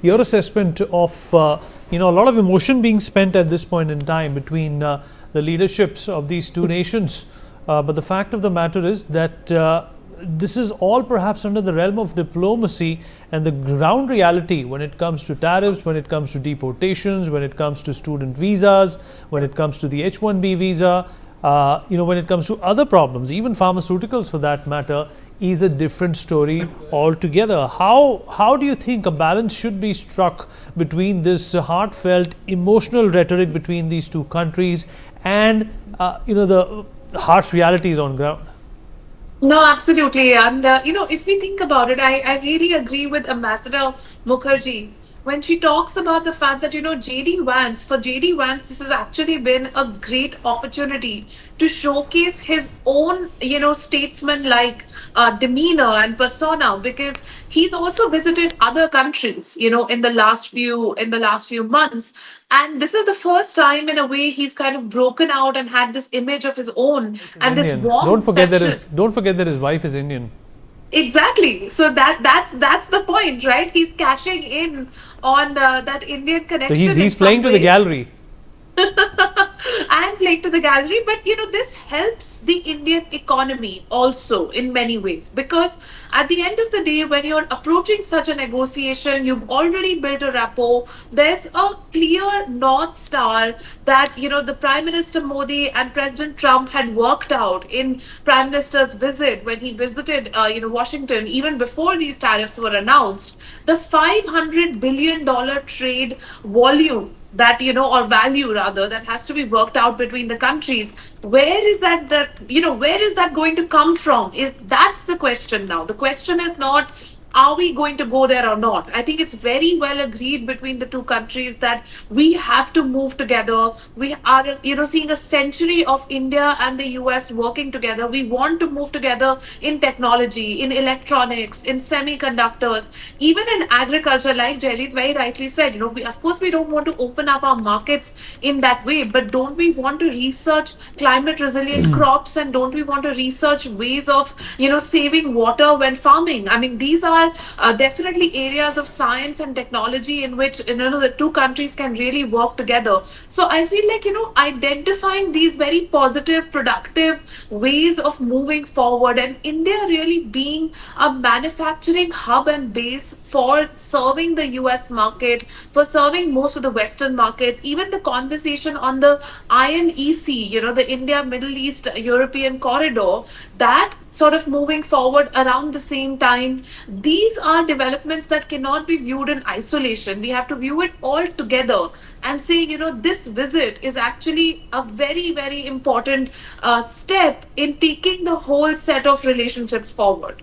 your assessment of a lot of emotion being spent at this point in time between the leaderships of these two nations. But the fact of the matter is that this is all perhaps under the realm of diplomacy, and the ground reality when it comes to tariffs, when it comes to deportations, when it comes to student visas, when it comes to the H-1B visa, when it comes to other problems, even pharmaceuticals for that matter, is a different story altogether. How do you think a balance should be struck between this heartfelt, emotional rhetoric between these two countries and the harsh realities on ground? No, absolutely. And, if we think about it, I really agree with Ambassador Mukherjee when she talks about the fact that, for JD Vance, this has actually been a great opportunity to showcase his own, statesman like demeanor and persona, because he's also visited other countries, in the last few months. And this is the first time, in a way, he's kind of broken out and had this image of his own and this Indian. warm section. Don't forget that his wife is Indian. Exactly. So that's the point, right? He's cashing in on that Indian So connection in he's playing some to the ways. gallery. And playing to the gallery. But this helps the Indian economy also in many ways, because at the end of the day, when you're approaching such a negotiation, you've already built a rapport. There's a clear north star that the Prime Minister Modi and President Trump had worked out in Prime Minister's visit when he visited Washington even before these tariffs were announced. The $500 billion trade volume that or value rather, that has to be worked out between the countries. Where is that going to come from? Is That's the question now. The question is not, are we going to go there or not? I think it's very well agreed between the two countries that we have to move together. We are, seeing a century of India and the US working together. We want to move together in technology, in electronics, in semiconductors, even in agriculture. Like Jajit very rightly said, of course, we don't want to open up our markets in that way, but don't we want to research climate resilient crops, and don't we want to research ways of, saving water when farming? I mean, these are definitely areas of science and technology in which the two countries can really work together. So I feel like identifying these very positive, productive ways of moving forward, and India really being a manufacturing hub and base for serving the US market, for serving most of the Western markets, even the conversation on the IMEC, the India Middle East European corridor, that sort of moving forward around the same time. These are developments that cannot be viewed in isolation. We have to view it all together and say, this visit is actually a very, very important step in taking the whole set of relationships forward.